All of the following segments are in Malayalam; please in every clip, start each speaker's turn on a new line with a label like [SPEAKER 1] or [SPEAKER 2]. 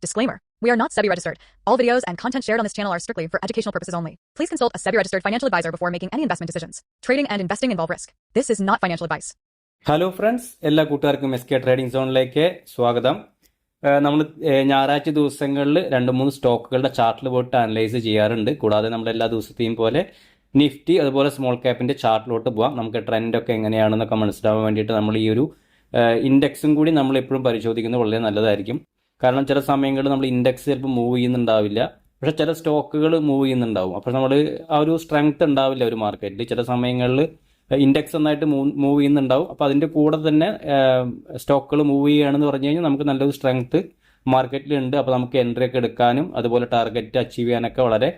[SPEAKER 1] Disclaimer. We are not SEBI registered. All videos and content shared on this channel are strictly for educational purposes only. Please consult a SEBI registered financial advisor before making any investment decisions. Trading and investing involve risk. This is not financial advice.
[SPEAKER 2] Hello friends, എല്ലാ കൂട്ടുകാർക്കും എസ് കെ ട്രേഡിംഗ് സോണിലേക്ക് സ്വാഗതം. നമ്മൾ ഞായറാഴ്ച ദിവസങ്ങളിൽ 2-3 സ്റ്റോക്കുകളുടെ ചാർട്ടിൽ പോയിട്ട് അനലൈസ് ചെയ്യാറുണ്ട്. കൂടാതെ നമ്മൾ എല്ലാ ദിവസത്തെയും പോലെ നിഫ്റ്റി അതുപോലെ സ്മോൾ ക്യാപ്പിൻ്റെ ചാർട്ടിലോട്ട് പോകാം. നമുക്ക് ട്രെൻഡൊക്കെ എങ്ങനെയാണെന്നൊക്കെ മനസ്സിലാവാൻ വേണ്ടിയിട്ട് നമ്മൾ ഈ ഒരു ഇൻഡെക്സും കൂടി നമ്മൾ എപ്പോഴും പരിശോധിക്കുന്നത് വളരെ നല്ലതായിരിക്കും. കാരണം ചില സമയങ്ങളിൽ നമ്മൾ ഇൻഡെക്സ് ചിലപ്പോൾ മൂവ് ചെയ്യുന്നുണ്ടാവില്ല, പക്ഷേ ചില സ്റ്റോക്കുകൾ മൂവ് ചെയ്യുന്നുണ്ടാവും. അപ്പോൾ നമ്മൾ ആ ഒരു സ്ട്രെങ്ത് ഉണ്ടാവില്ല ഒരു മാർക്കറ്റിൽ. ചില സമയങ്ങളിൽ ഇൻഡെക്സ് നന്നായിട്ട് മൂവ് ചെയ്യുന്നുണ്ടാവും. അപ്പോൾ അതിൻ്റെ കൂടെ തന്നെ സ്റ്റോക്കുകൾ മൂവ് ചെയ്യുകയാണെന്ന് പറഞ്ഞു കഴിഞ്ഞാൽ നമുക്ക് നല്ലൊരു സ്ട്രെങ്ത് മാർക്കറ്റിലുണ്ട്. അപ്പോൾ നമുക്ക് എൻട്രി ഒക്കെ എടുക്കാനും അതുപോലെ ടാർഗറ്റ് അച്ചീവ് ചെയ്യാനൊക്കെ വളരെ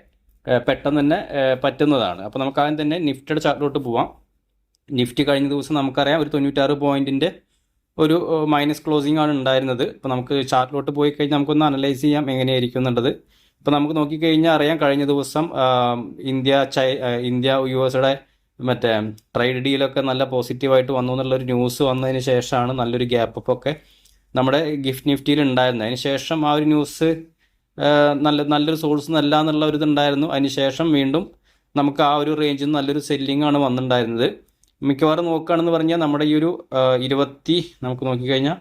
[SPEAKER 2] പെട്ടെന്ന് തന്നെ പറ്റുന്നതാണ്. അപ്പോൾ നമുക്ക് ആദ്യം തന്നെ നിഫ്റ്റിയുടെ ചാർട്ടിലോട്ട് പോവാം. നിഫ്റ്റി കഴിഞ്ഞ ദിവസം നമുക്കറിയാം ഒരു 96 പോയിൻറ്റിൻ്റെ ഒരു മൈനസ് ക്ലോസിംഗ് ആണ് ഉണ്ടായിരുന്നത്. ഇപ്പോൾ നമുക്ക് ചാർട്ടിലോട്ട് പോയി കഴിഞ്ഞാൽ നമുക്കൊന്ന് അനലൈസ് ചെയ്യാം എങ്ങനെയായിരിക്കും എന്നുള്ളത്. ഇപ്പോൾ നമുക്ക് നോക്കിക്കഴിഞ്ഞാൽ അറിയാം, കഴിഞ്ഞ ദിവസം ഇന്ത്യ US മറ്റേ ട്രേഡ് ഡീലൊക്കെ നല്ല പോസിറ്റീവായിട്ട് വന്നു എന്നുള്ളൊരു ന്യൂസ് വന്നതിന് ശേഷമാണ് നല്ലൊരു ഗ്യാപ്പ് ഒക്കെ നമ്മുടെ ഗിഫ്റ്റ് നിഫ്റ്റിയിൽ ഉണ്ടായിരുന്നത്. അതിന് ശേഷം ആ ഒരു ന്യൂസ് നല്ലൊരു സോഴ്സ് നല്ല എന്നുള്ള ഒരു ഇതുണ്ടായിരുന്നു. അതിന് ശേഷം വീണ്ടും നമുക്ക് ആ ഒരു റേഞ്ചിൽ നിന്ന് നല്ലൊരു സെല്ലിംഗ് ആണ് വന്നിട്ടുണ്ടായിരുന്നത്. മിക്കവാറും നോക്കുകയാണെന്ന് പറഞ്ഞാൽ നമ്മുടെ ഈ ഒരു നമുക്ക് നോക്കിക്കഴിഞ്ഞാൽ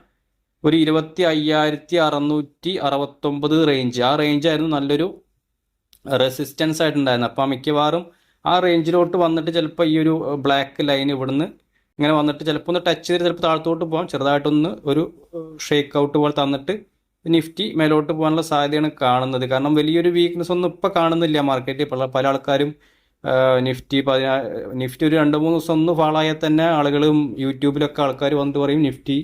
[SPEAKER 2] ഒരു 25,669 റേഞ്ച്, ആ റേഞ്ചായിരുന്നു നല്ലൊരു റെസിസ്റ്റൻസ് ആയിട്ടുണ്ടായിരുന്നു. അപ്പോൾ മിക്കവാറും ആ റേഞ്ചിലോട്ട് വന്നിട്ട് ചിലപ്പോൾ ഈ ഒരു ബ്ലാക്ക് ലൈൻ ഇവിടുന്ന് ഇങ്ങനെ വന്നിട്ട് ചിലപ്പോൾ ഒന്ന് ടച്ച് ചെയ്ത് ചിലപ്പോൾ താഴത്തോട്ട് പോകാം, ചെറുതായിട്ടൊന്ന് ഒരു ഷേക്ക് ഔട്ട് പോലെ തന്നിട്ട് നിഫ്റ്റി മേലോട്ട് പോകാനുള്ള സാധ്യതയാണ് കാണുന്നത്. കാരണം വലിയൊരു വീക്ക്നെസ് ഒന്നും ഇപ്പോൾ കാണുന്നില്ല മാർക്കറ്റിൽ. പല ആൾക്കാരും നിഫ്റ്റി ഒരു 2-3 ദിവസം ഒന്ന് ഫാളായാൽ തന്നെ ആളുകളും യൂട്യൂബിലൊക്കെ ആൾക്കാർ വന്നിട്ട് പറയും നിഫ്റ്റി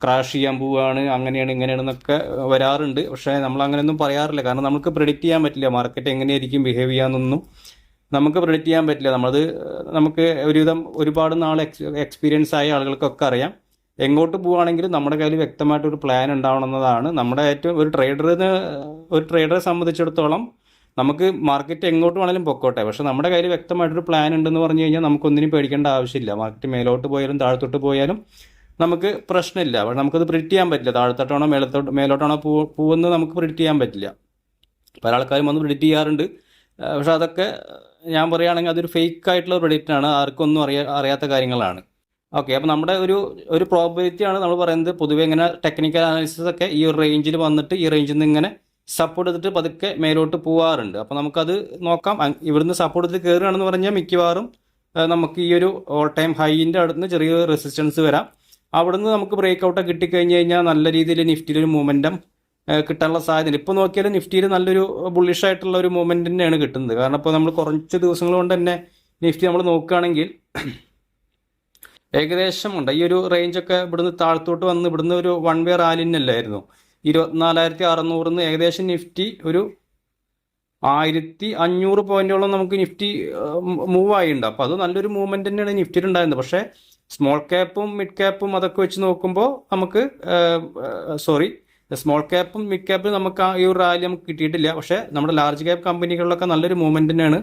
[SPEAKER 2] ക്രാഷ് ചെയ്യാൻ പോവുകയാണ്, അങ്ങനെയാണ് ഇങ്ങനെയാണെന്നൊക്കെ വരാറുണ്ട്. പക്ഷേ നമ്മൾ അങ്ങനെയൊന്നും പറയാറില്ല. കാരണം നമുക്ക് പ്രെഡിക്റ്റ് ചെയ്യാൻ പറ്റില്ല മാർക്കറ്റ് എങ്ങനെയായിരിക്കും ബിഹേവ് ചെയ്യാമെന്നൊന്നും നമുക്ക് പ്രെഡിക്റ്റ് ചെയ്യാൻ പറ്റില്ല. നമുക്ക് ഒരുപാട് നാൾ എക്സ്പീരിയൻസ് ആയ ആളുകൾക്കൊക്കെ അറിയാം എങ്ങോട്ട് പോവുകയാണെങ്കിലും നമ്മുടെ കയ്യിൽ വ്യക്തമായിട്ടൊരു പ്ലാൻ ഉണ്ടാവണമെന്നതാണ് നമ്മുടെ ഏറ്റവും ഒരു ട്രേഡറെ സംബന്ധിച്ചിടത്തോളം. നമുക്ക് മാർക്കറ്റ് എങ്ങോട്ട് വേണമെങ്കിലും പൊക്കോട്ടെ, പക്ഷേ നമ്മുടെ കയ്യിൽ വ്യക്തമായിട്ടൊരു പ്ലാൻ ഉണ്ടെന്ന് പറഞ്ഞു കഴിഞ്ഞാൽ നമുക്കൊന്നിനും പേടിക്കേണ്ട ആവശ്യമില്ല. മാർക്കറ്റ് മേലോട്ട് പോയാലും താഴത്തോട്ട് പോയാലും നമുക്ക് പ്രശ്നമില്ല. പക്ഷേ നമുക്കത് പ്രിഡിക്റ്റ് ചെയ്യാൻ പറ്റില്ല. താഴത്തോട്ടാണോ മേലോട്ടാണോ പോകുന്നത് നമുക്ക് പ്രിഡിക്റ്റ് ചെയ്യാൻ പറ്റില്ല. പല ആൾക്കാരും വന്ന് പ്രിഡിക്റ്റ് ചെയ്യാറുണ്ട്, പക്ഷെ അതൊക്കെ ഞാൻ പറയുകയാണെങ്കിൽ അതൊരു ഫേക്ക് ആയിട്ടുള്ള പ്രെഡിക്റ്റാണ്, ആർക്കൊന്നും അറിയാത്ത കാര്യങ്ങളാണ്. ഓക്കെ, അപ്പോൾ നമ്മുടെ ഒരു പ്രോബബിലിറ്റിയാണ് നമ്മൾ പറയുന്നത്. പൊതുവെ ഇങ്ങനെ ടെക്നിക്കൽ അനാലിസിസ് ഒക്കെ ഈ ഒരു റേഞ്ചിൽ വന്നിട്ട് ഈ റേഞ്ചിൽ നിന്ന് ഇങ്ങനെ സപ്പോർട്ട് ചെയ്തിട്ട് പതുക്കെ മേലോട്ട് പോകാറുണ്ട്. അപ്പോൾ നമുക്കത് നോക്കാം. ഇവിടുന്ന് സപ്പോർട്ട് ചെയ്ത് കയറുകയാണെന്ന് പറഞ്ഞാൽ മിക്കവാറും നമുക്ക് ഈ ഒരു ഓൾ ടൈം ഹൈൻ്റെ അടുത്ത് ചെറിയൊരു റെസിസ്റ്റൻസ് വരാം. അവിടുന്ന് നമുക്ക് ബ്രേക്ക് ഔട്ടൊക്കെ കിട്ടിക്കഴിഞ്ഞ് കഴിഞ്ഞാൽ നല്ല രീതിയിൽ നിഫ്റ്റിയിലൊരു മൂവ്മെൻറ്റം കിട്ടാനുള്ള സാധ്യത. ഇപ്പോൾ നോക്കിയാൽ നിഫ്റ്റിയിൽ നല്ലൊരു ബുള്ളിഷ് ആയിട്ടുള്ള ഒരു മൂവ്മെൻറ്റ് തന്നെയാണ് കിട്ടുന്നത്. കാരണം ഇപ്പോൾ നമ്മൾ കുറച്ച് ദിവസങ്ങൾ കൊണ്ട് തന്നെ നിഫ്റ്റി നമ്മൾ നോക്കുകയാണെങ്കിൽ ഏകദേശം ഉണ്ട് ഈ ഒരു റേഞ്ചൊക്കെ ഇവിടുന്ന് താഴത്തോട്ട് വന്ന് ഇവിടുന്ന് ഒരു 1 വേ റാലി തന്നെയല്ലായിരുന്നു. 24,600 ഏകദേശം നിഫ്റ്റി ഒരു 1,500 പോയിന്റോളം നമുക്ക് നിഫ്റ്റി മൂവ് ആയിട്ടുണ്ട്. അപ്പോൾ അത് നല്ലൊരു മൂവ്മെൻറ്റ് തന്നെയാണ് നിഫ്റ്റിയിൽ ഉണ്ടായിരുന്നത്. പക്ഷേ സ്മോൾ ക്യാപ്പും മിഡ് ക്യാപ്പും അതൊക്കെ വെച്ച് നോക്കുമ്പോൾ നമുക്ക് സ്മോൾ ക്യാപ്പും മിഡ് ക്യാപ്പും നമുക്ക് ആ ഈ ഒരു റാലി നമുക്ക് കിട്ടിയിട്ടില്ല. പക്ഷേ നമ്മുടെ ലാർജ് ക്യാപ്പ് കമ്പനികളിലൊക്കെ നല്ലൊരു മൂവ്മെൻറ്റ് തന്നെയാണ്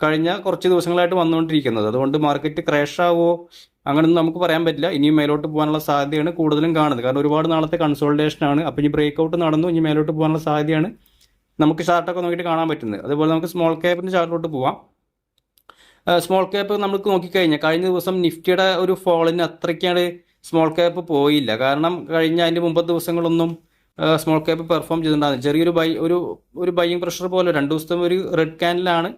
[SPEAKER 2] കഴിഞ്ഞ കുറച്ച് ദിവസങ്ങളായിട്ട് വന്നുകൊണ്ടിരിക്കുന്നത്. അതുകൊണ്ട് മാർക്കറ്റ് ക്രാഷ് ആവുമോ അങ്ങനെയൊന്നും നമുക്ക് പറയാൻ പറ്റില്ല. ഇനിയും മേലോട്ട് പോകാനുള്ള സാധ്യതയാണ് കൂടുതലും കാണുന്നത്. കാരണം ഒരുപാട് നാളത്തെ കൺസോൾട്ടേഷനാണ്. അപ്പോൾ ഇനി ബ്രേക്ക് ഔട്ട് നടന്നു, ഇനി മേലോട്ട് പോകാനുള്ള സാധ്യതയാണ് നമുക്ക് ചാർട്ടൊക്കെ നോക്കിയിട്ട് കാണാൻ പറ്റുന്നത്. അതുപോലെ നമുക്ക് സ്മോൾ ക്യാപ്പിൻ്റെ ചാർട്ടിലോട്ട് പോവാം. സ്മോൾ ക്യാപ്പ് നമുക്ക് നോക്കിക്കഴിഞ്ഞാൽ കഴിഞ്ഞ ദിവസം നിഫ്റ്റിയുടെ ഒരു ഫോളിന് അത്രയ്ക്കാണ് സ്മോൾ ക്യാപ്പ് പോയില്ല. കാരണം അതിൻ്റെ മുമ്പത്തെ ദിവസങ്ങളൊന്നും സ്മോൾ ക്യാപ്പ് പെർഫോം ചെയ്തിട്ടുണ്ടാകുന്നത്. ചെറിയൊരു ഒരു ബൈയിങ് പ്രഷർ പോലെ 2 ദിവസത്തെ ഒരു റെഡ് ക്യാൻഡിലാണ്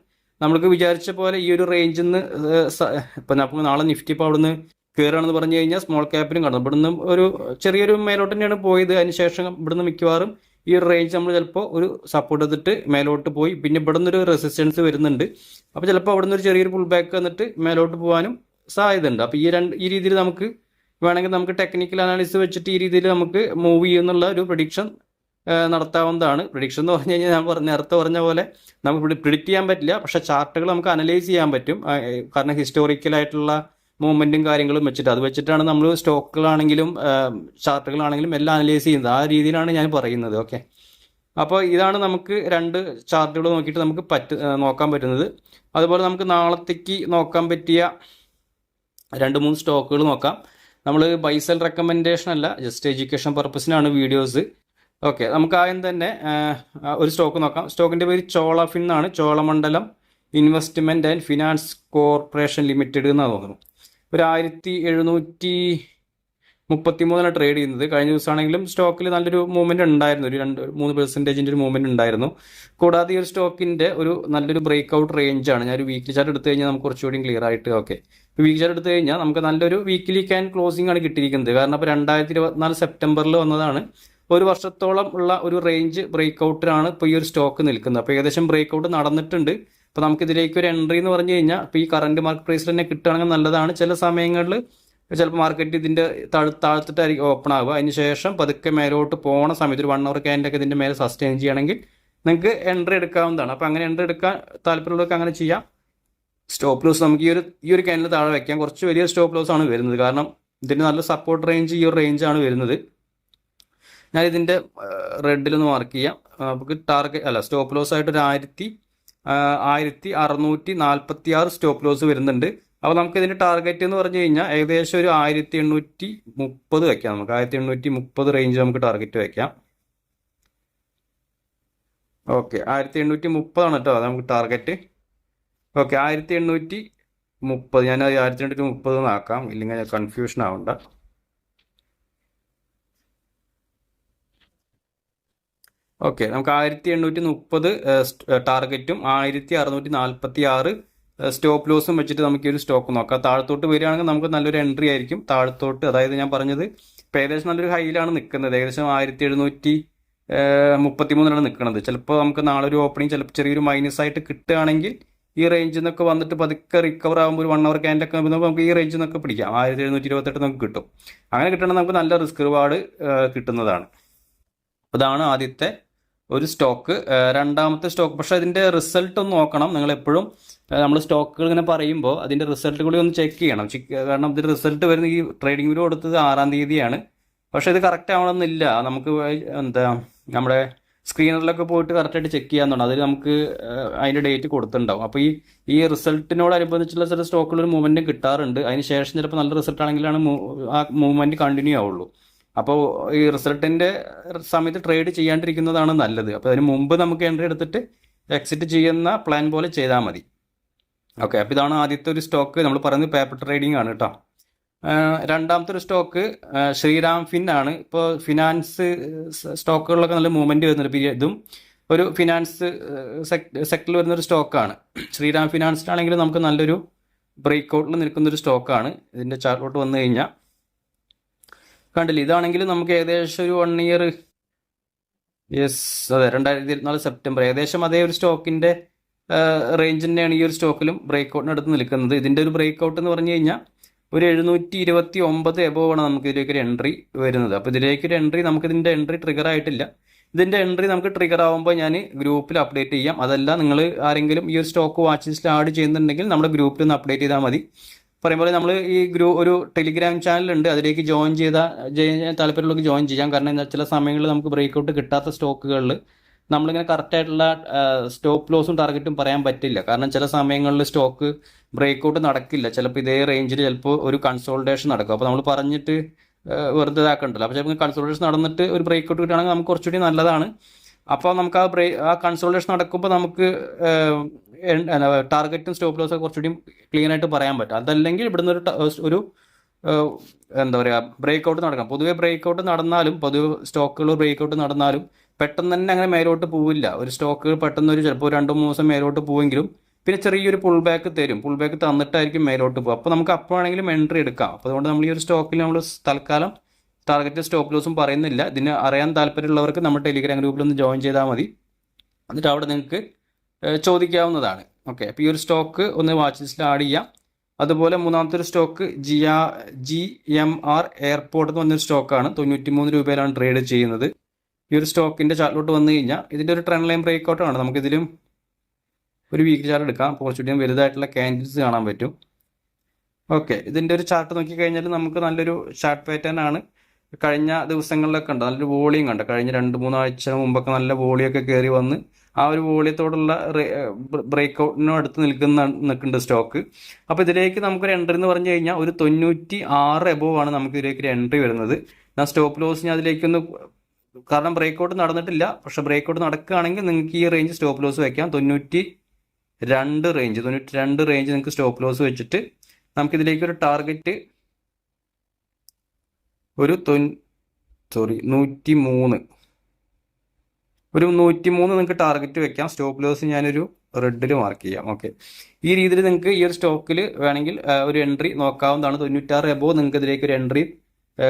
[SPEAKER 2] നമ്മൾക്ക് വിചാരിച്ച പോലെ ഈ ഒരു റേഞ്ചിൽ നിന്ന് ഇപ്പം നമുക്ക് നാളെ നിഫ്റ്റി ഇപ്പോൾ അവിടുന്ന് കയറുകയാണെന്ന് പറഞ്ഞു കഴിഞ്ഞാൽ സ്മോൾ ക്യാപ്പിനും കാണും ഇവിടുന്ന് ഒരു ചെറിയൊരു മേലോട്ട് തന്നെയാണ് പോയത്. അതിനുശേഷം ഇവിടുന്ന് മിക്കവാറും ഈ ഒരു റേഞ്ച് നമ്മൾ ചിലപ്പോൾ ഒരു സപ്പോർട്ട് ചെയ്തിട്ട് മേലോട്ട് പോയി പിന്നെ ഇവിടുന്ന് ഒരു റെസിസ്റ്റൻസ് വരുന്നുണ്ട്. അപ്പോൾ ചിലപ്പോൾ അവിടുന്ന് ഒരു ചെറിയൊരു പുൾ ബാക്ക് വന്നിട്ട് മേലോട്ട് പോകാനും സാധ്യതയുണ്ട്. അപ്പോൾ ഈ രീതിയിൽ നമുക്ക് വേണമെങ്കിൽ നമുക്ക് ടെക്നിക്കൽ അനാലിസിസ് വെച്ചിട്ട് ഈ രീതിയിൽ നമുക്ക് മൂവ് ചെയ്യുന്നുള്ള ഒരു പ്രഡിക്ഷൻ നടത്താവുന്നതാണ്. പ്രഡിക്ഷൻ എന്ന് പറഞ്ഞു കഴിഞ്ഞാൽ ഞാൻ നേരത്തെ പറഞ്ഞ പോലെ നമുക്ക് പ്രിഡിക്റ്റ് ചെയ്യാൻ പറ്റില്ല, പക്ഷേ ചാർട്ടുകൾ നമുക്ക് അനലൈസ് ചെയ്യാൻ പറ്റും. കാരണം ഹിസ്റ്റോറിക്കലായിട്ടുള്ള മൂവ്മെൻറ്റും കാര്യങ്ങളും വെച്ചിട്ട് അത് വെച്ചിട്ടാണ് നമ്മൾ സ്റ്റോക്കുകളാണെങ്കിലും ചാർട്ടുകളാണെങ്കിലും എല്ലാം അനലൈസ് ചെയ്യുന്നത്. ആ രീതിയിലാണ് ഞാൻ പറയുന്നത്. ഓക്കെ, അപ്പോൾ ഇതാണ് നമുക്ക് 2 ചാർട്ടുകൾ നോക്കിയിട്ട് നമുക്ക് നോക്കാൻ പറ്റുന്നത്. അതുപോലെ നമുക്ക് നാളത്തേക്ക് നോക്കാൻ പറ്റിയ 2-3 സ്റ്റോക്കുകൾ നോക്കാം. നമ്മൾ ബൈ സെൽ റെക്കമെൻഡേഷൻ അല്ല, ജസ്റ്റ് എഡ്യൂക്കേഷൻ പർപ്പസിനാണ് വീഡിയോസ്. ഓക്കെ, നമുക്ക് ആദ്യം തന്നെ ഒരു സ്റ്റോക്ക് നോക്കാം. സ്റ്റോക്കിൻ്റെ പേര് ചോളഫിൻ എന്നാണ്. Cholamandalam investment and finance corporation limited എന്നാണ് തോന്നുന്നു. ഒരു 1733 ട്രേഡ് ചെയ്യുന്നത്. കഴിഞ്ഞ ദിവസമാണെങ്കിലും സ്റ്റോക്കിൽ നല്ലൊരു മൂവ്മെൻറ്റ് ഉണ്ടായിരുന്നു, ഒരു 2-3% ഒരു മൂവ്മെൻറ്റ് ഉണ്ടായിരുന്നു. കൂടാതെ ഈ ഒരു സ്റ്റോക്കിൻ്റെ ഒരു നല്ലൊരു ബ്രേക്ക് ഔട്ട് റേഞ്ചാണ്. ഞാനൊരു വീക്ക്ലി ചാർട്ട് എടുത്തു കഴിഞ്ഞാൽ നമുക്ക് കുറച്ചുകൂടി ക്ലിയർ ആയിട്ട് ഓക്കെ. വീക്ക്ലി ചാർട്ട് എടുത്തു കഴിഞ്ഞാൽ നമുക്ക് നല്ലൊരു വീക്ക്ലി ക്യാൻ ക്ലോസിംഗ് ആണ് കിട്ടിയിരിക്കുന്നത്. കാരണം അപ്പോൾ 2024 സെപ്റ്റംബറിൽ വന്നതാണ്. ഒരു വർഷത്തോളം ഉള്ള ഒരു റേഞ്ച് ബ്രേക്ക് ഔട്ടിലാണ് ഇപ്പോൾ ഈ ഒരു സ്റ്റോക്ക് നിൽക്കുന്നത്. അപ്പോൾ ഏകദേശം ബ്രേക്ക് ഔട്ട് നടന്നിട്ടുണ്ട്. അപ്പോൾ നമുക്ക് ഇതിലേക്ക് ഒരു എൻട്രി എന്ന് പറഞ്ഞു കഴിഞ്ഞാൽ ഇപ്പോൾ ഈ കറണ്ട് മാർക്കറ്റ് പ്രൈസിൽ തന്നെ കിട്ടുകയാണെങ്കിൽ നല്ലതാണ്. ചില സമയങ്ങളിൽ ചിലപ്പോൾ മാർക്കറ്റ് ഇതിൻ്റെ താഴ്ത്തിട്ടായിരിക്കും ഓപ്പൺ ആവുക. അതിന് ശേഷം പതുക്കെ മേലോട്ട് പോണ സമയത്ത് ഒരു 1 hour ക്യാൻഡൊക്കെ ഇതിൻ്റെ മേലെ സസ്റ്റെയിൻ ചെയ്യുകയാണെങ്കിൽ നിങ്ങൾക്ക് എൻട്രി എടുക്കാവുന്നതാണ്. അപ്പോൾ അങ്ങനെ എൻട്രി എടുക്കാൻ താല്പര്യമുള്ളവർക്ക് അങ്ങനെ ചെയ്യാം. സ്റ്റോപ്പ് ലോസ് നമുക്ക് ഈ ഒരു ക്യാൻഡിൽ താഴെ വയ്ക്കാം. കുറച്ച് വലിയ സ്റ്റോപ്പ് ലോസ് ആണ് വരുന്നത്, കാരണം ഇതിൻ്റെ നല്ല സപ്പോർട്ട് റേഞ്ച് ഈ ഒരു റേഞ്ചാണ് വരുന്നത്. ഞാൻ ഇതിൻ്റെ റെഡിലൊന്ന് മാർക്ക് ചെയ്യാം. നമുക്ക് സ്റ്റോപ്പ് ലോസ് ആയിട്ട് ഒരു 1646 സ്റ്റോപ്പ് ലോസ് വരുന്നുണ്ട്. അപ്പോൾ നമുക്ക് ഇതിൻ്റെ ടാർഗറ്റ് എന്ന് പറഞ്ഞു കഴിഞ്ഞാൽ ഏകദേശം ഒരു 1830 വയ്ക്കാം. നമുക്ക് 1830 റേഞ്ച് നമുക്ക് ടാർഗറ്റ് വയ്ക്കാം. ഓക്കെ, 1830 ആണ് കേട്ടോ നമുക്ക് ടാർഗറ്റ്. ഓക്കെ, 1830 ഞാൻ 1830 ആക്കാം, ഇല്ലെങ്കിൽ കൺഫ്യൂഷൻ ആവണ്ട. ഓക്കെ, നമുക്ക് 1830 ടാർഗറ്റും 1646 സ്റ്റോപ്പ് ലോസും വെച്ചിട്ട് നമുക്ക് ഈ ഒരു സ്റ്റോക്ക് നോക്കാം. താഴത്തോട്ട് വരികയാണെങ്കിൽ നമുക്ക് നല്ലൊരു എൻട്രി ആയിരിക്കും. താഴത്തോട്ട്, അതായത് ഞാൻ പറഞ്ഞത് ഇപ്പോൾ ഏകദേശം നല്ലൊരു ഹൈയിലാണ് നിൽക്കുന്നത്. ഏകദേശം 1733 നിൽക്കുന്നത്. ചിലപ്പോൾ നമുക്ക് നാളെ ഒരു ഓപ്പണിംഗ് ചിലപ്പോൾ ചെറിയൊരു മൈനസ് ആയിട്ട് കിട്ടുകയാണെങ്കിൽ ഈ റേഞ്ചിൽ നിന്നൊക്കെ വന്നിട്ട് പതുക്കെ റിക്കവർ ആകുമ്പോൾ ഒരു 1 hour ക്യാൻഡൊക്കെ നമുക്ക് ഈ റേഞ്ചിൽ നിന്നൊക്കെ പിടിക്കാം. 1728 നമുക്ക് കിട്ടും. അങ്ങനെ കിട്ടണമെങ്കിൽ നമുക്ക് നല്ല റിസ്ക് റിവാർഡ് കിട്ടുന്നതാണ്. അതാണ് ആദ്യത്തെ ഒരു സ്റ്റോക്ക്. രണ്ടാമത്തെ സ്റ്റോക്ക് പക്ഷേ അതിൻ്റെ റിസൾട്ട് ഒന്ന് നോക്കണം. നിങ്ങൾ എപ്പോഴും നമ്മൾ സ്റ്റോക്കുകൾ ഇങ്ങനെ പറയുമ്പോൾ അതിൻ്റെ റിസൾട്ട് കൂടി ഒന്ന് ചെക്ക് ചെയ്യണം. കാരണം ഇതിൻ്റെ റിസൾട്ട് വരുന്ന ഈ ട്രേഡിംഗ് വ്യൂ കൊടുത്തത് 6-ാം തീയതിയാണ്. പക്ഷേ ഇത് കറക്റ്റ് ആവണമെന്നില്ല. നമുക്ക് നമ്മുടെ സ്ക്രീനറിലൊക്കെ പോയിട്ട് കറക്റ്റായിട്ട് ചെക്ക് ചെയ്യാമെന്നുണ്ട്. അതിൽ നമുക്ക് അതിൻ്റെ ഡേറ്റ് കൊടുത്തിട്ടുണ്ടാവും. അപ്പോൾ ഈ റിസൾട്ടിനോടനുബന്ധിച്ചുള്ള ചില സ്റ്റോക്കുകൾ ഒരു മൂവ്മെൻറ്റും കിട്ടാറുണ്ട്. അതിന് ശേഷം ചിലപ്പോൾ നല്ല റിസൾട്ട് ആണെങ്കിലാണ് ആ മൂവ്മെൻറ്റ് കണ്ടിന്യൂ ആവുള്ളൂ. അപ്പോൾ ഈ റിസൾട്ടിൻ്റെ സമയത്ത് ട്രേഡ് ചെയ്യാണ്ടിരിക്കുന്നതാണ് നല്ലത്. അപ്പോൾ അതിന് മുമ്പ് നമുക്ക് എൻട്രി എടുത്തിട്ട് എക്സിറ്റ് ചെയ്യുന്ന പ്ലാൻ പോലെ ചെയ്താൽ മതി. ഓക്കെ, അപ്പോൾ ഇതാണ് ആദ്യത്തെ ഒരു സ്റ്റോക്ക്. നമ്മൾ പറയുന്നത് പേപ്പർ ട്രേഡിംഗ് ആണ് കേട്ടോ. രണ്ടാമത്തെ ഒരു സ്റ്റോക്ക് ശ്രീറാം ഫിൻ ആണ്. ഇപ്പോൾ ഫിനാൻസ് സ്റ്റോക്കുകളിലൊക്കെ നല്ല മൂവ്മെൻറ്റ് വരുന്നുണ്ട്. ഇതും ഒരു ഫിനാൻസ് സെക്ടറിൽ വരുന്നൊരു സ്റ്റോക്കാണ്. ശ്രീറാം ഫിനാൻസിലാണെങ്കിൽ നമുക്ക് നല്ലൊരു ബ്രേക്ക് ഔട്ടിൽ നിൽക്കുന്നൊരു സ്റ്റോക്കാണ്. ഇതിൻ്റെ ചാർട്ടിലോട്ട് വന്നു കഴിഞ്ഞാൽ കണ്ടില്ല, ഇതാണെങ്കിൽ നമുക്ക് ഏകദേശം ഒരു 1 year, യെസ് അതെ, 2024 സെപ്റ്റംബർ ഏകദേശം അതേ ഒരു സ്റ്റോക്കിൻ്റെ റേഞ്ച് തന്നെയാണ് ഈ ഒരു സ്റ്റോക്കിലും ബ്രേക്ക് ഔട്ടിനടുത്ത് നിൽക്കുന്നത്. ഇതിൻ്റെ ഒരു ബ്രേക്ക് ഔട്ട് എന്ന് പറഞ്ഞു കഴിഞ്ഞാൽ ഒരു 729 എബോവാണ് നമുക്ക് ഇതിലേക്ക് ഒരു എൻട്രി വരുന്നത്. അപ്പോൾ ഇതിലേക്ക് ഒരു എൻട്രി നമുക്കിതിൻ്റെ എൻട്രി ട്രിഗർ ആയിട്ടില്ല. ഇതിൻ്റെ എൻട്രി നമുക്ക് ട്രിഗർ ആകുമ്പോൾ ഞാൻ ഗ്രൂപ്പിൽ അപ്ഡേറ്റ് ചെയ്യാം. അതല്ല നിങ്ങൾ ആരെങ്കിലും ഈ ഒരു സ്റ്റോക്ക് വാച്ച് ലിസ്റ്റിൽ ആഡ് ചെയ്യുന്നുണ്ടെങ്കിൽ നമ്മുടെ ഗ്രൂപ്പിൽ ഒന്ന് അപ്ഡേറ്റ് ചെയ്താൽ മതി. പറയുമ്പോൾ നമ്മൾ ഈ ഒരു ടെലിഗ്രാം ചാനലുണ്ട്, അതിലേക്ക് ജോയിൻ താല്പര്യമുള്ളവർക്ക് ജോയിൻ ചെയ്യാം. കാരണം ചില സമയങ്ങളിൽ നമുക്ക് ബ്രേക്ക് ഔട്ട് കിട്ടാത്ത സ്റ്റോക്കുകളിൽ നമ്മളിങ്ങനെ കറക്റ്റായിട്ടുള്ള സ്റ്റോപ്പ് ലോസും ടാർഗറ്റും പറയാൻ പറ്റില്ല. കാരണം ചില സമയങ്ങളിൽ സ്റ്റോക്ക് ബ്രേക്ക് ഔട്ട് നടക്കില്ല. ചിലപ്പോൾ ഇതേ റേഞ്ചിൽ ചിലപ്പോൾ ഒരു കൺസോൾട്ടേഷൻ നടക്കും. അപ്പോൾ നമ്മൾ പറഞ്ഞിട്ട് വെറുതെ ഇതാക്കണ്ടല്ലോ. അപ്പോൾ ചിലപ്പോൾ കൺസോൾട്ടേഷൻ നടന്നിട്ട് ഒരു ബ്രേക്ക് ഔട്ട് കിട്ടുകയാണെങ്കിൽ നമുക്ക് കുറച്ചുകൂടി നല്ലതാണ്. അപ്പോൾ നമുക്ക് ആ കൺസോൾട്ടേഷൻ നടക്കുമ്പോൾ നമുക്ക് ടാർഗറ്റും സ്റ്റോപ്പ് ലോസൊക്കെ കുറച്ചുകൂടി ക്ലീൻ ആയിട്ട് പറയാൻ പറ്റും. അതല്ലെങ്കിൽ ഇവിടുന്ന് ഒരു എന്താ പറയുക ബ്രേക്ക് ഔട്ട് നടക്കാം. പൊതുവേ ബ്രേക്ക് ഔട്ട് നടന്നാലും സ്റ്റോക്കുകൾ ബ്രേക്ക് ഔട്ട് നടന്നാലും പെട്ടെന്ന് തന്നെ അങ്ങനെ മേലോട്ട് പോവില്ല. ഒരു സ്റ്റോക്ക് പെട്ടെന്ന് ചിലപ്പോൾ 2-3 ദിവസം മേലോട്ട് പോവെങ്കിലും പിന്നെ ചെറിയൊരു പുൾ ബാക്ക് തരും. പുൾ ബാക്ക് തന്നിട്ടായിരിക്കും മേലോട്ട് പോകും. അപ്പോൾ നമുക്ക് അപ്പോഴാണെങ്കിലും എൻട്രി എടുക്കാം. അപ്പോൾ അതുകൊണ്ട് നമ്മൾ ഈ ഒരു സ്റ്റോക്കിൽ നമ്മൾ തൽക്കാലം ടാർഗറ്റ് സ്റ്റോപ്പ് ലോസും പറയുന്നില്ല. ഇതിന് അറിയാൻ താല്പര്യമുള്ളവർക്ക് നമ്മുടെ ടെലിഗ്രാം ഗ്രൂപ്പിൽ ഒന്ന് ജോയിൻ ചെയ്താൽ മതി. എന്നിട്ട് അവിടെ നിങ്ങൾക്ക് ചോദിക്കാവുന്നതാണ്. ഓക്കെ, അപ്പോൾ ഈ ഒരു സ്റ്റോക്ക് ഒന്ന് വാച്ച് ലിസ്റ്റിൽ ആഡ് ചെയ്യാം. അതുപോലെ മൂന്നാമത്തെ ഒരു സ്റ്റോക്ക് GMR എയർപോർട്ട് എന്ന് പറഞ്ഞൊരു സ്റ്റോക്കാണ്. 93 രൂപയിലാണ് ട്രേഡ് ചെയ്യുന്നത്. ഈ ഒരു സ്റ്റോക്കിൻ്റെ ചാർട്ടിലോട്ട് വന്നു കഴിഞ്ഞാൽ ഇതിൻ്റെ ഒരു ട്രെൻഡ് ലൈൻ ബ്രേക്ക് ഔട്ടാണ്. നമുക്കിതിലും ഒരു വീക്ക് ചാർട്ട് എടുക്കാം. കുറച്ചുകൂടി വലുതായിട്ടുള്ള ക്യാൻഡിൽസ് കാണാൻ പറ്റും. ഓക്കെ, ഇതിൻ്റെ ഒരു ചാർട്ട് നോക്കിക്കഴിഞ്ഞാൽ നമുക്ക് നല്ലൊരു ചാർട്ട് പാറ്റേൺ ആണ്. കഴിഞ്ഞ ദിവസങ്ങളിലൊക്കെ ഉണ്ട് നല്ലൊരു വോളിയം കണ്ട്. കഴിഞ്ഞ 2-3 ആഴ്ച മുമ്പൊക്കെ നല്ല വോളിയൊക്കെ കയറി വന്ന് ആ ഒരു വോളിയത്തോടുള്ള ബ്രേക്ക് ഔട്ടിനും അടുത്ത് നിൽക്കുന്നുണ്ട് സ്റ്റോക്ക്. അപ്പോൾ ഇതിലേക്ക് നമുക്കൊരു എൻട്രി എന്ന് പറഞ്ഞു കഴിഞ്ഞാൽ ഒരു 96 എബോവ് ആണ് നമുക്ക് ഇതിലേക്ക് ഒരു എൻട്രി വരുന്നത്. ഞാൻ സ്റ്റോപ്പ് ലോസ് അതിലേക്കൊന്ന് കാരണം ബ്രേക്ക് ഔട്ട് നടന്നിട്ടില്ല. പക്ഷെ ബ്രേക്ക് ഔട്ട് നടക്കുകയാണെങ്കിൽ നിങ്ങൾക്ക് ഈ റേഞ്ച് സ്റ്റോപ്പ് ലോസ് വെക്കാം. 92 റേഞ്ച് നിങ്ങൾക്ക് സ്റ്റോപ്പ് ലോസ് വെച്ചിട്ട് നമുക്കിതിലേക്ക് ഒരു ടാർഗറ്റ് ഒരു 103 നിങ്ങൾക്ക് ടാർഗറ്റ് വെക്കാം. സ്റ്റോപ്പ് ലോസ് ഞാനൊരു റെഡിൽ മാർക്ക് ചെയ്യാം. ഓക്കെ, ഈ രീതിയിൽ നിങ്ങൾക്ക് ഈ ഒരു സ്റ്റോക്കിൽ വേണമെങ്കിൽ ഒരു എൻട്രി നോക്കാവുന്നതാണ്. 96 എബോ നിങ്ങൾക്ക് ഇതിലേക്ക് ഒരു എൻട്രി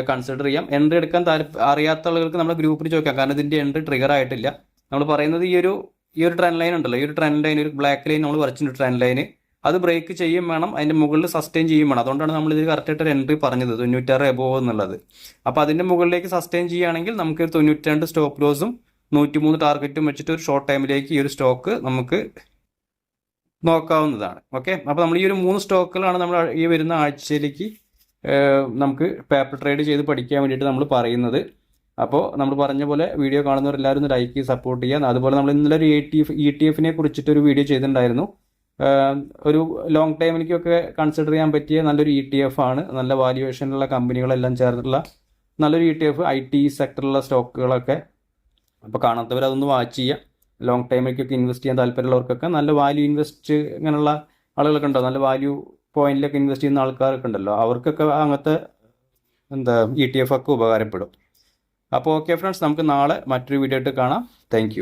[SPEAKER 2] കൺസിഡർ ചെയ്യാം. എൻട്രി എടുക്കാൻ അറിയാത്ത ആളുകൾക്ക് നമ്മുടെ ഗ്രൂപ്പിൽ ചോദിക്കാം, കാരണം ഇതിൻ്റെ എൻട്രി ട്രിഗർ ആയിട്ടില്ല. നമ്മൾ പറയുന്നത് ഈ ഒരു ട്രെൻഡ് ലൈൻ ഉണ്ടല്ലോ, ഈ ഒരു ട്രെൻഡ് ലൈൻ, ഒരു ബ്ലാക്ക് ലൈൻ നമ്മൾ വരച്ചിട്ടുണ്ട് ട്രെൻഡ് ലൈന്, അത് ബ്രേക്ക് ചെയ്യും വേണം, അതിൻ്റെ മുകളിൽ സസ്റ്റെയിൻ ചെയ്യും വേണം. അതുകൊണ്ടാണ് നമ്മൾ ഇത് കറക്റ്റായിട്ട് ഒരു എൻട്രി പറഞ്ഞത് 96 എബോ എന്നുള്ളത്. അപ്പോൾ അതിൻ്റെ മുകളിലേക്ക് സസ്റ്റെയിൻ ചെയ്യുകയാണെങ്കിൽ നമുക്ക് 92 സ്റ്റോപ്പ് ലോസും 103 ടാർഗറ്റും വെച്ചിട്ട് ഒരു ഷോർട്ട് ടൈമിലേക്ക് ഈ ഒരു സ്റ്റോക്ക് നമുക്ക് നോക്കാവുന്നതാണ്. ഓക്കെ, അപ്പോൾ നമ്മൾ ഈ ഒരു 3 സ്റ്റോക്കുകളാണ് നമ്മൾ ഈ വരുന്ന ആഴ്ചയിലേക്ക് നമുക്ക് പേപ്പർ ട്രേഡ് ചെയ്ത് പഠിക്കാൻ വേണ്ടിയിട്ട് നമ്മൾ പറയുന്നത്. അപ്പോൾ നമ്മൾ പറഞ്ഞ പോലെ വീഡിയോ കാണുന്നവരെല്ലാവരും ഒന്ന് ലൈക്ക് ചെയ്ത് സപ്പോർട്ട് ചെയ്യാം. അതുപോലെ നമ്മൾ ഇന്നലെ ഒരു ETF കുറിച്ചിട്ടൊരു വീഡിയോ ചെയ്തിട്ടുണ്ടായിരുന്നു. ഒരു ലോങ് ടൈമിലേക്കൊക്കെ കൺസിഡർ ചെയ്യാൻ പറ്റിയ നല്ലൊരു ETF ആണ്. നല്ല വാല്യുവേഷനുള്ള കമ്പനികളെല്ലാം ചേർന്നിട്ടുള്ള നല്ലൊരു ETF, IT സെക്ടറിലുള്ള സ്റ്റോക്കുകളൊക്കെ. അപ്പോൾ കാണാത്തവർ അതൊന്ന് വാച്ച് ചെയ്യുക. ലോങ് ടൈമിലേക്കൊക്കെ ഇൻവെസ്റ്റ് ചെയ്യാൻ താല്പര്യമുള്ളവർക്കൊക്കെ, നല്ല വാല്യൂ ഇൻവെസ്റ്റ് ഇങ്ങനെയുള്ള ആളുകളൊക്കെ ഉണ്ടോ, നല്ല വാല്യൂ പോയിന്റിലൊക്കെ ഇൻവെസ്റ്റ് ചെയ്യുന്ന ആൾക്കാരൊക്കെ ഉണ്ടല്ലോ, അവർക്കൊക്കെ അങ്ങനത്തെ ETF ഒക്കെ ഉപകാരപ്പെടും. അപ്പോൾ ഓക്കെ ഫ്രണ്ട്സ്, നമുക്ക് നാളെ മറ്റൊരു വീഡിയോ ആയിട്ട് കാണാം. താങ്ക്